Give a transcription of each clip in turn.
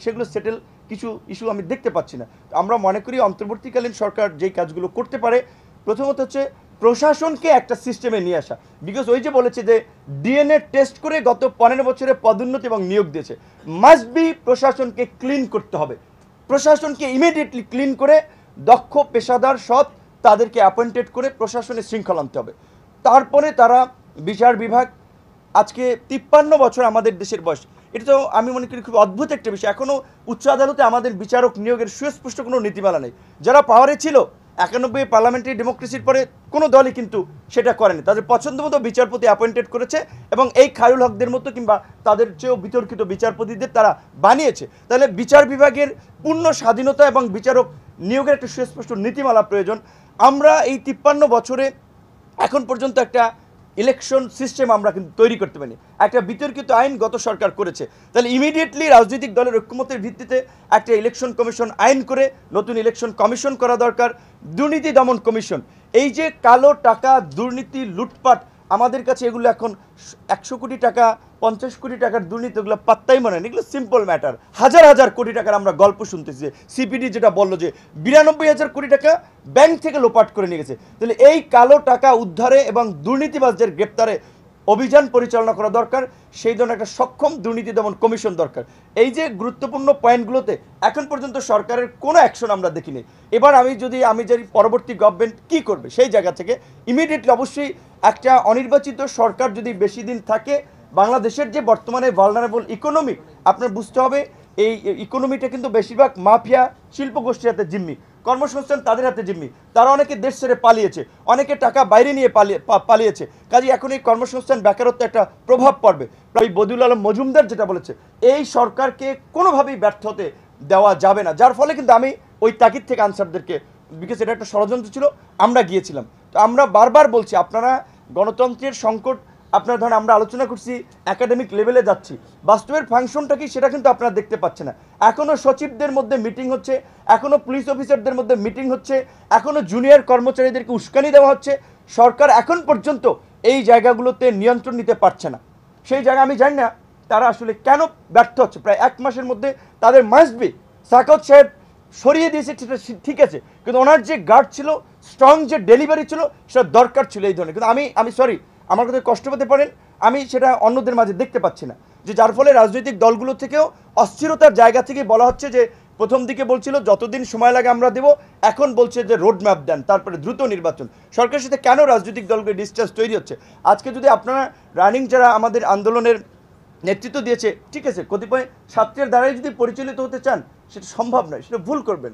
সেগুলো সেটেল কিছু ইস্যু আমি দেখতে পাচ্ছি না। আমরা মনে করি অন্তর্বর্তীকালীন সরকার যেই কাজগুলো করতে পারে, প্রথমত হচ্ছে প্রশাসনকে একটা সিস্টেমে নিয়ে আসা। বিকজ ওই যে বলেছে যে ডিএনএ টেস্ট করে গত 15 বছরে পদোন্নতি এবং নিয়োগ দিয়েছে, মাস্ট বি প্রশাসনকে ক্লিন করতে হবে। প্রশাসনকে ইমিডিয়েটলি ক্লিন করে দক্ষ পেশাদার সৎ তাদেরকে অ্যাপয়েন্টেড করে প্রশাসনের শৃঙ্খলা আনতে হবে। তারপরে তারা বিচার বিভাগ, আজকে 53 বছর আমাদের দেশের বয়স, এটা তো আমি মনে করি খুব অদ্ভুত একটা বিষয়। এখনও উচ্চ আদালতে আমাদের বিচারক নিয়োগের সুস্পষ্ট কোনো নীতিমালা নেই। যারা পাওয়ারে ছিল 91 পার্লামেন্টারি ডেমোক্রেসির পরে কোনো দলই কিন্তু সেটা করেনি, তাদের পছন্দ মতো বিচারপতি অ্যাপয়েন্টেড করেছে এবং এই খায়রুল হকদের মতো কিংবা তাদের চেয়েও বিতর্কিত বিচারপতিদের তারা বানিয়েছে। তাহলে বিচার বিভাগের পূর্ণ স্বাধীনতা এবং বিচারক নিয়োগের একটা সুস্পষ্ট নীতিমালা প্রয়োজন। আমরা এই 53 বছরে এখন পর্যন্ত একটা ইলেকশন সিস্টেম আমরা কিন্তু তৈরি করতে পারিনি। একটা বিতর্কিত আইন গত সরকার করেছে, তাহলে ইমিডিয়েটলি রাজনৈতিক দলের ঐক্যমতের ভিত্তিতে একটা ইলেকশন কমিশন আইন করে নতুন ইলেকশন কমিশন করা দরকার। দুর্নীতি দমন কমিশন, এই যে কালো টাকা, দুর্নীতি, লুটপাট, আমাদের কাছে এগুলো এখন 100 কোটি টাকা, 50 কোটি টাকার দুর্নীতি, এগুলো পাত্তাই মনে নেই। এগুলো সিম্পল ম্যাটার। হাজার হাজার কোটি টাকার আমরা গল্প শুনতেছি। সিপিডি যেটা বললো যে 92,000 কোটি টাকা ব্যাংক থেকে লোপাট করে নিয়ে গেছে। তাহলে এই কালো টাকা উদ্ধারে এবং দুর্নীতিবাজদের গ্রেপ্তারে অভিযান পরিচালনা করা দরকার। সেই ধরনের একটা সক্ষম দুর্নীতি দমন কমিশন দরকার। এই যে গুরুত্বপূর্ণ পয়েন্টগুলোতে এখন পর্যন্ত সরকারের কোনো অ্যাকশন আমরা দেখিনি। এবার আমি যদি পরবর্তী গভর্নমেন্ট কি করবে সেই জায়গা থেকে ইমিডিয়েটলি অবশ্যই একটা অনির্বাচিত সরকার যদি বেশি দিন থাকে, বাংলাদেশের যে বর্তমানে ভালনারেবল ইকোনমি, আপনার বুঝতে হবে এই ইকোনমিটা কিন্তু বেশিরভাগ মাফিয়া শিল্পগোষ্ঠীর হাতে জিম্মি, কর্মসংস্থান তাদের হাতে জিম্মি। তারা অনেকে দেশ ছেড়ে পালিয়েছে, অনেকে টাকা বাইরে নিয়ে পালিয়েছে। কাজে এখন এই কর্মসংস্থান বেকারত্ব একটা প্রভাব পড়বে। প্রায় বদিউল আলম মজুমদার যেটা বলেছে, এই সরকারকে কোনোভাবেই ব্যর্থ হতে দেওয়া যাবে না। যার ফলে কিন্তু আমি ওই তাগিদ থেকে আনসারদেরকে, বিকজ এটা একটা ষড়যন্ত্র ছিল, আমরা গিয়েছিলাম। তো আমরা বারবার বলছি, আপনারা গণতন্ত্রের সংকট, আপনারা ধরেন আমরা আলোচনা করছি একাডেমিক লেভেলে যাচ্ছি, বাস্তবের ফাংশনটা কি সেটা কিন্তু আপনারা দেখতে পাচ্ছেন না। এখনও সচিবদের মধ্যে মিটিং হচ্ছে, এখনও পুলিশ অফিসারদের মধ্যে মিটিং হচ্ছে, এখনও জুনিয়র কর্মচারীদেরকে উস্কানি দেওয়া হচ্ছে। সরকার এখন পর্যন্ত এই জায়গাগুলোতে নিয়ন্ত্রণ নিতে পারছে না। সেই জায়গা আমি জানি না তারা আসলে কেন ব্যর্থ হচ্ছে। প্রায় 1 মাসের মধ্যে তাদের মাস্ট বি, সাকাত সাহেব সরিয়ে দিয়েছে সেটা ঠিক আছে, কিন্তু ওনার যে গার্ড ছিল, স্ট্রং যে ডেলিভারি ছিল, সেটা দরকার ছিল এই ধরনের। কিন্তু আমি সরি, আমার কথা কষ্ট পেতে পারেন, আমি সেটা অন্যদের মাঝে দেখতে পাচ্ছি না। যে যার ফলে রাজনৈতিক দলগুলো থেকেও অস্থিরতার জায়গা থেকে বলা হচ্ছে যে প্রথম দিকে বলছিল যতদিন সময় লাগে আমরা দেব, এখন বলছে যে রোড ম্যাপ দেন, তারপরে দ্রুত নির্বাচন। সরকারের সাথে কেন রাজনৈতিক দলগুলো ডিসচার্জ তৈরি হচ্ছে? আজকে যদি আপনারা রানিং যারা আমাদের আন্দোলনের নেতৃত্ব দিয়েছে, ঠিক আছে, কতিপয় ছাত্রের দ্বারাই যদি পরিচালিত হতে চান সেটা সম্ভব নয়, সেটা ভুল করবেন।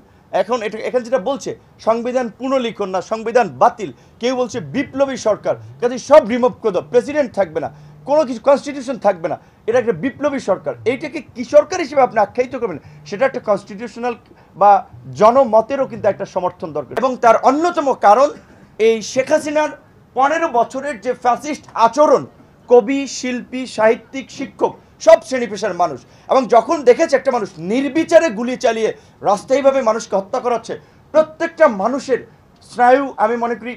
এখানে যেটা বলছে সংবিধান পুনর্লিখন না, সংবিধান বাতিল, কেউ বলছে বিপ্লবী সরকার, কাজে সব রিমুভ করে দাও, প্রেসিডেন্ট থাকবে না, কোনো কিছু কনস্টিটিউশন থাকবে না, এটা একটা বিপ্লবী সরকার। এইটাকে কি সরকার হিসেবে আপনি আখ্যায়িত করবেন? সেটা একটা কনস্টিটিউশনাল বা জনমতেরও কিন্তু একটা সমর্থন দরকার। এবং তার অন্যতম কারণ এই শেখ হাসিনার 15 বছরের যে ফ্যাসিস্ট আচরণ, কবি, শিল্পী, সাহিত্যিক, শিক্ষক, সব শ্রেণী পেশার মানুষ, এবং যখন দেখেছে একটা মানুষ নির্বিচারে গুলি চালিয়ে রাস্তায়ীভাবে মানুষকে হত্যা করা হচ্ছে, প্রত্যেকটা মানুষের স্নায়ু, আমি মনে করি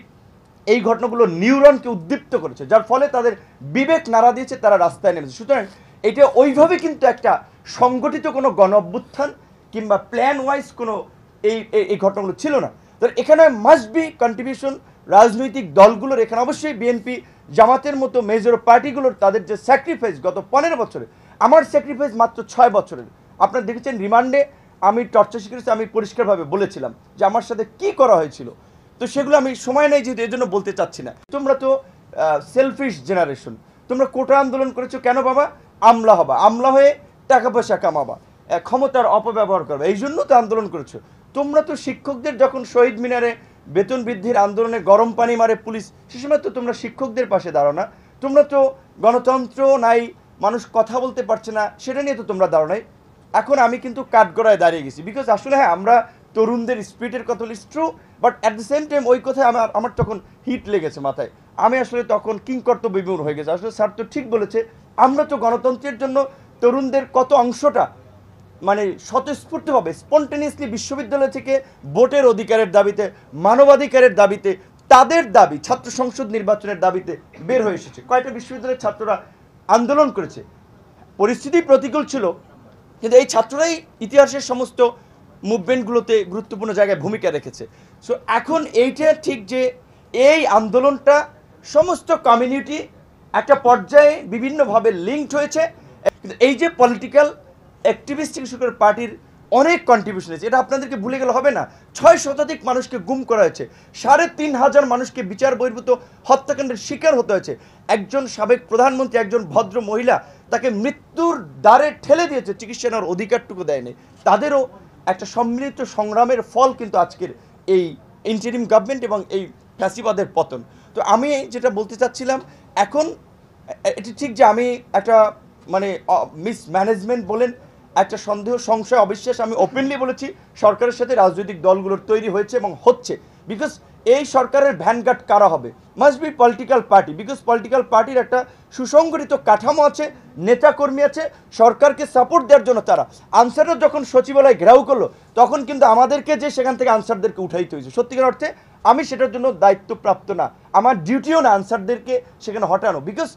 এই ঘটনাগুলো নিউরনকে উদ্দীপ্ত করেছে, যার ফলে তাদের বিবেক নাড়া দিয়েছে, তারা রাস্তায় নেমেছে। সুতরাং এটা ওইভাবে কিন্তু একটা সংগঠিত কোনো গণ অভ্যুত্থান কিংবা প্ল্যান ওয়াইজ কোনো এই ঘটনাগুলো ছিল না। তো এখানে মাস্ট বি কন্ট্রিবিউশন রাজনৈতিক দলগুলোর। এখানে অবশ্যই বিএনপি, জামাতের মতো মেজর পার্টিগুলোর তাদের যে স্যাক্রিফাইস গত 15 বছরে, আমার স্যাক্রিফাইস মাত্র 6 বছরের। আপনারা দেখেছেন রিমান্ডে আমি টর্চার শিখেছি, আমি পরিষ্কারভাবে বলেছিলাম যে আমার সাথে কি করা হয়েছিল। তো সেগুলো আমি সময় নেই যেহেতু, এই জন্য বলতে চাচ্ছি না। তোমরা তো সেলফিশ জেনারেশন, তোমরা কোটা আন্দোলন করেছো কেন বাবা? আমলা হবা, আমলা হয়ে টাকা পয়সা কামাবা, ক্ষমতার অপব্যবহার করবা, এই জন্য তো আন্দোলন করেছো। তোমরা তো শিক্ষকদের যখন শহীদ মিনারে বেতন বৃদ্ধির আন্দোলনে গরম পানি মারে পুলিশ, সে সময় তো তোমরা শিক্ষকদের পাশে দাঁড়াও না। তোমরা তো গণতন্ত্র নাই, মানুষ কথা বলতে পারছে না, সেটা নিয়ে তো তোমরা দাঁড়াও নাই। এখন আমি কিন্তু কাঠগড়ায় দাঁড়িয়ে গেছি, বিকজ আসলে হ্যাঁ আমরা তরুণদের স্পিরিটের কথা is true, but at the same time ওই কথায় আমার তখন হিট লেগেছে মাথায়। আমি আসলে তখন কিংকর্তব্য বিমূঢ় হয়ে গেছে। আসলে স্যার তো ঠিক বলেছে, আমরা তো গণতন্ত্রের জন্য তরুণদের কত অংশটা মানে স্বতঃস্ফূর্তভাবে স্পন্টেনিয়াসলি বিশ্ববিদ্যালয় থেকে ভোটের অধিকারের দাবিতে, মানবাধিকারের দাবিতে, তাদের দাবি ছাত্র সংসদ নির্বাচনের দাবিতে বের হয়ে এসেছে। কয়টা বিশ্ববিদ্যালয়ের ছাত্ররা আন্দোলন করেছে, পরিস্থিতি প্রতিকূল ছিল, কিন্তু এই ছাত্ররাই ইতিহাসের সমস্ত মুভমেন্টগুলোতে গুরুত্বপূর্ণ জায়গায় ভূমিকা রেখেছে। সো এখন এইটা ঠিক যে এই আন্দোলনটা সমস্ত কমিউনিটি একটা পর্যায়ে বিভিন্নভাবে লিঙ্কড হয়েছে, কিন্তু এই যে পলিটিক্যাল অ্যাক্টিভিস্ট থেকে শুরু করে পার্টির অনেক কন্ট্রিবিউশন আছে, এটা আপনাদেরকে ভুলে গেলে হবে না। 6 শতাধিক মানুষকে গুম করা হয়েছে, 3,500 মানুষকে বিচার বহির্ভূত হত্যাকাণ্ডের শিকার হতে হয়েছে। একজন সাবেক প্রধানমন্ত্রী, একজন ভদ্র মহিলা, তাকে মৃত্যুর দ্বারে ঠেলে দিয়েছে, চিকিৎসা নেওয়ার অধিকারটুকু দেয়নি। তাদেরও একটা সম্মিলিত সংগ্রামের ফল কিন্তু আজকের এই ইন্টারিম গভর্নমেন্ট এবং এই ফ্যাসিবাদের পতন। তো আমি যেটা বলতে চাচ্ছিলাম, এখন এটি ঠিক যে আমি একটা মানে মিসম্যানেজমেন্ট বলেন, একটা সন্দেহ, সংশয়, অবিশ্বাস আমি ওপেনলি বলেছি সরকারের সাথে রাজনৈতিক দলগুলোর তৈরি হয়েছে এবং হচ্ছে। বিকজ এই সরকারের ভ্যানগার্ড কারা হবে? Must be political party, because political পার্টির একটা সুসংগঠিত কাঠামো আছে, নেতাকর্মী আছে, সরকারকে সাপোর্ট দেওয়ার জন্য তারা। আনসাররা যখন সচিবালয় ঘেরাও করলো, তখন কিন্তু আমাদেরকে যে সেখান থেকে আনসারদেরকে উঠাইতে হয়েছে। সত্যিকার অর্থে আমি সেটার জন্য দায়িত্বপ্রাপ্ত না, আমার ডিউটিও না আনসারদেরকে সেখানে হটানো, বিকজ